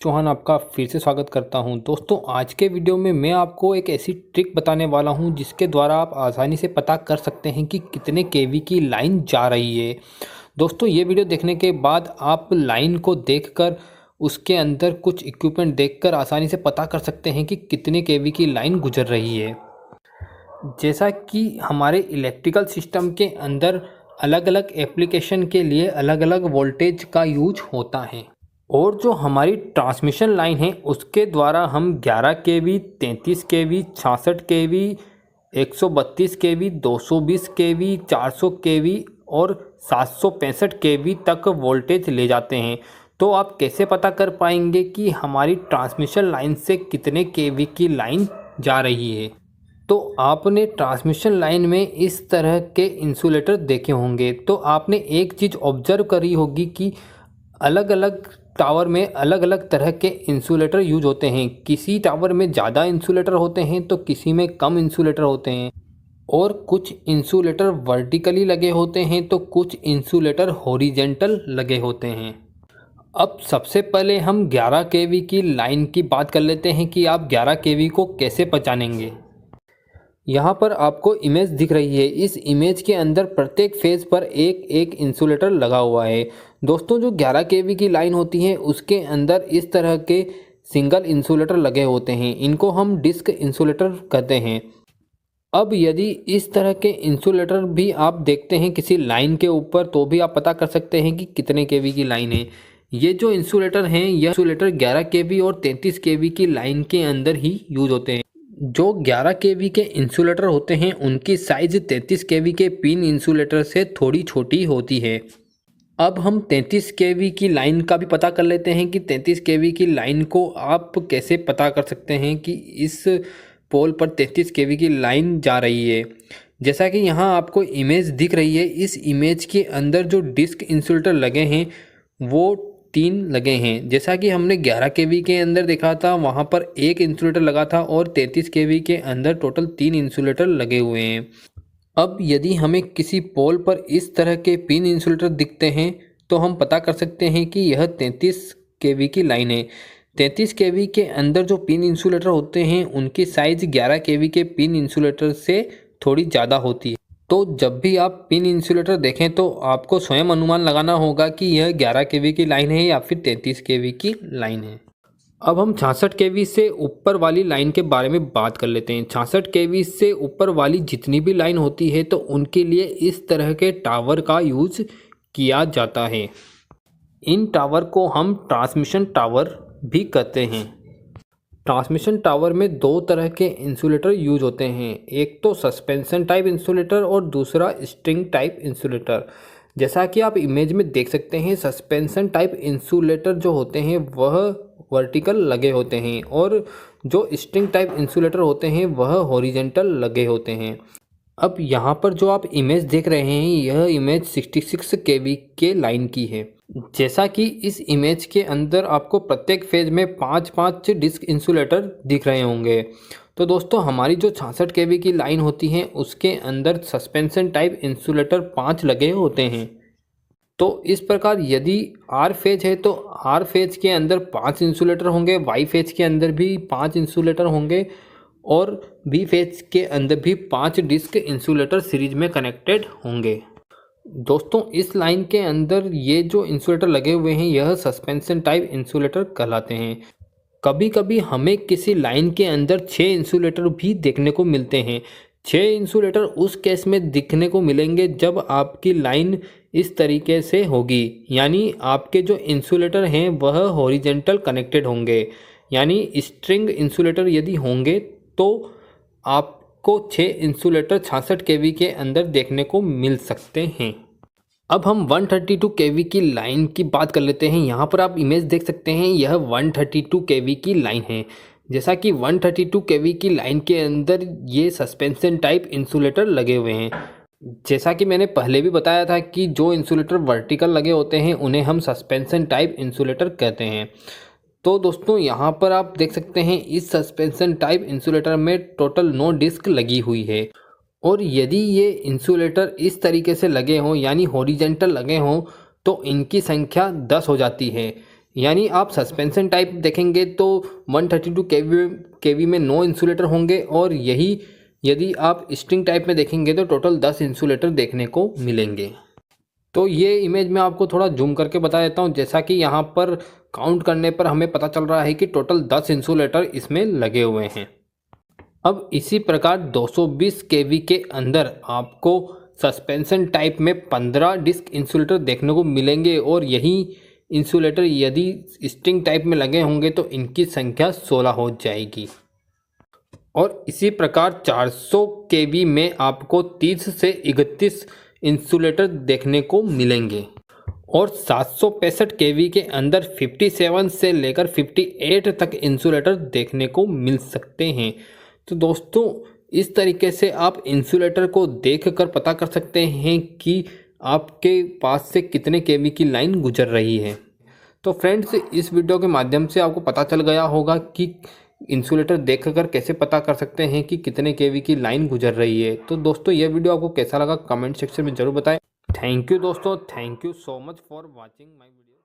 चौहान आपका फिर से स्वागत करता हूं। दोस्तों आज के वीडियो में मैं आपको एक ऐसी ट्रिक बताने वाला हूं जिसके द्वारा आप आसानी से पता कर सकते हैं कि कितने केवी की लाइन जा रही है। दोस्तों ये वीडियो देखने के बाद आप लाइन को देखकर उसके अंदर कुछ इक्विपमेंट देखकर आसानी से पता कर सकते हैं कि कितने केवी की लाइन गुजर रही है। जैसा कि हमारे इलेक्ट्रिकल सिस्टम के अंदर अलग अलग एप्लीकेशन के लिए अलग अलग वोल्टेज का यूज होता है और जो हमारी ट्रांसमिशन लाइन है उसके द्वारा हम 11 केवी, 33 केवी, 66 केवी, 132 केवी, 220 केवी, 400 केवी और 765 केवी तक वोल्टेज ले जाते हैं। तो आप कैसे पता कर पाएंगे कि हमारी ट्रांसमिशन लाइन से कितने केवी की लाइन जा रही है? तो आपने ट्रांसमिशन लाइन में इस तरह के इंसुलेटर देखे होंगे। तो आपने एक चीज़ ऑब्जर्व करी होगी कि अलग अलग टावर में अलग अलग तरह के इंसुलेटर यूज होते हैं। किसी टावर में ज़्यादा इंसुलेटर होते हैं तो किसी में कम इंसुलेटर होते हैं और कुछ इंसुलेटर वर्टिकली लगे होते हैं तो कुछ इंसुलेटर हॉरिजेंटल लगे होते हैं। अब सबसे पहले हम 11 केवी की लाइन की बात कर लेते हैं कि आप 11 केवी को कैसे पहचानेंगे। यहाँ पर आपको इमेज दिख रही है। इस इमेज के अंदर प्रत्येक फेज पर एक एक इंसुलेटर लगा हुआ है। दोस्तों जो 11 केवी की लाइन होती है उसके अंदर इस तरह के सिंगल इंसुलेटर लगे होते हैं। इनको हम डिस्क इंसुलेटर कहते हैं। अब यदि इस तरह के इंसुलेटर भी आप देखते हैं किसी लाइन के ऊपर तो भी आप पता कर सकते हैं कि कितने केवी की लाइन है। ये जो इंसुलेटर हैं यह इंसुलेटर 11 केवी और 33 केवी की लाइन के अंदर ही यूज होते हैं। जो 11 केवी के इंसुलेटर होते हैं उनकी साइज 33 केवी के पिन इंसुलेटर से थोड़ी छोटी होती है। अब हम 33 केवी की लाइन का भी पता कर लेते हैं कि 33 केवी की लाइन को आप कैसे पता कर सकते हैं कि इस पोल पर 33 केवी की लाइन जा रही है। जैसा कि यहाँ आपको इमेज दिख रही है, इस इमेज के अंदर जो डिस्क इंसुलेटर लगे हैं वो 3 लगे हैं। जैसा कि हमने 11 केवी के अंदर देखा था वहाँ पर एक इंसुलेटर लगा था और 33 केवी के अंदर टोटल 3 इंसुलेटर लगे हुए हैं। अब यदि हमें किसी पोल पर इस तरह के पिन इंसुलेटर दिखते हैं तो हम पता कर सकते हैं कि यह 33 केवी की लाइन है। 33 केवी के अंदर जो पिन इंसुलेटर होते हैं उनकी साइज 11 केवी के पिन इंसुलेटर से थोड़ी ज़्यादा होती है। तो जब भी आप पिन इंसुलेटर देखें तो आपको स्वयं अनुमान लगाना होगा कि यह 11 केवी की लाइन है या फिर 33 केवी की लाइन है। अब हम 66 केवी से ऊपर वाली लाइन के बारे में बात कर लेते हैं। 66 केवी से ऊपर वाली जितनी भी लाइन होती है तो उनके लिए इस तरह के टावर का यूज किया जाता है। इन टावर को हम ट्रांसमिशन टावर भी कहते हैं। ट्रांसमिशन टावर में 2 तरह के इंसुलेटर यूज होते हैं, एक तो सस्पेंशन टाइप इंसुलेटर और दूसरा स्ट्रिंग टाइप इंसुलेटर। जैसा कि आप इमेज में देख सकते हैं सस्पेंशन टाइप इंसुलेटर जो होते हैं वह वर्टिकल लगे होते हैं और जो स्ट्रिंग टाइप इंसुलेटर होते हैं वह हॉरिजेंटल लगे होते हैं। अब यहाँ पर जो आप इमेज देख रहे हैं यह इमेज 66 केवी के लाइन की है। जैसा कि इस इमेज के अंदर आपको प्रत्येक फेज में 5-5 डिस्क इंसुलेटर दिख रहे होंगे। तो दोस्तों हमारी जो 66 केवी की लाइन होती है उसके अंदर सस्पेंशन टाइप इंसुलेटर 5 लगे होते हैं। तो इस प्रकार यदि आर फेज है तो आर फेज के अंदर 5 इंसुलेटर होंगे, वाई फेज के अंदर भी 5 इंसुलेटर होंगे और बी फेज के अंदर भी 5 डिस्क इंसुलेटर सीरीज में कनेक्टेड होंगे। दोस्तों इस लाइन के अंदर ये जो इंसुलेटर लगे हुए हैं यह सस्पेंशन टाइप इंसुलेटर कहलाते हैं। कभी कभी हमें किसी लाइन के अंदर 6 इंसुलेटर भी देखने को मिलते हैं। 6 इंसुलेटर उस केस में दिखने को मिलेंगे जब आपकी लाइन इस तरीके से होगी, यानी आपके जो इंसुलेटर हैं वह हॉरिजेंटल कनेक्टेड होंगे। यानी स्ट्रिंग इंसुलेटर यदि होंगे तो आपको 6 इंसुलेटर 66 केवी के अंदर देखने को मिल सकते हैं। अब हम 132 केवी की लाइन की बात कर लेते हैं। यहाँ पर आप इमेज देख सकते हैं यह 132 केवी की लाइन है। जैसा कि 132 केवी की लाइन के अंदर ये सस्पेंशन टाइप इंसुलेटर लगे हुए हैं। जैसा कि मैंने पहले भी बताया था कि जो इंसुलेटर वर्टिकल लगे होते हैं उन्हें हम सस्पेंशन टाइप इंसुलेटर कहते हैं। तो दोस्तों यहाँ पर आप देख सकते हैं इस सस्पेंशन टाइप इंसुलेटर में टोटल 9 डिस्क लगी हुई है और यदि ये इंसुलेटर इस तरीके से लगे हों यानी हॉरिजेंटल लगे हों तो इनकी संख्या 10 हो जाती है। यानी आप सस्पेंशन टाइप देखेंगे तो 132 केवी में 9 इंसुलेटर होंगे, और यही यदि आप स्ट्रिंग टाइप में देखेंगे तो टोटल 10 इंसुलेटर देखने को मिलेंगे। तो ये इमेज मैं आपको थोड़ा जूम करके बता देता हूँ। जैसा कि यहाँ पर काउंट करने पर हमें पता चल रहा है कि टोटल 10 इंसुलेटर इसमें लगे हुए हैं। अब इसी प्रकार 220 केवी के अंदर आपको सस्पेंशन टाइप में 15 डिस्क इंसुलेटर देखने को मिलेंगे, और यही इंसुलेटर यदि स्ट्रिंग टाइप में लगे होंगे तो इनकी संख्या 16 हो जाएगी। और इसी प्रकार 400 केवी में आपको 30 से 31 इंसुलेटर देखने को मिलेंगे, और 765 केवी के अंदर 57 से लेकर 58 तक इंसुलेटर देखने को मिल सकते हैं। तो दोस्तों इस तरीके से आप इंसुलेटर को देखकर पता कर सकते हैं कि आपके पास से कितने केवी की लाइन गुजर रही है। तो फ्रेंड्स, इस वीडियो के माध्यम से आपको पता चल गया होगा कि इंसुलेटर देखकर कैसे पता कर सकते हैं कि कितने केवी की लाइन गुजर रही है। तो दोस्तों यह वीडियो आपको कैसा लगा कमेंट सेक्शन में ज़रूर बताएं। थैंक यू दोस्तों, thank you so much for watching my video.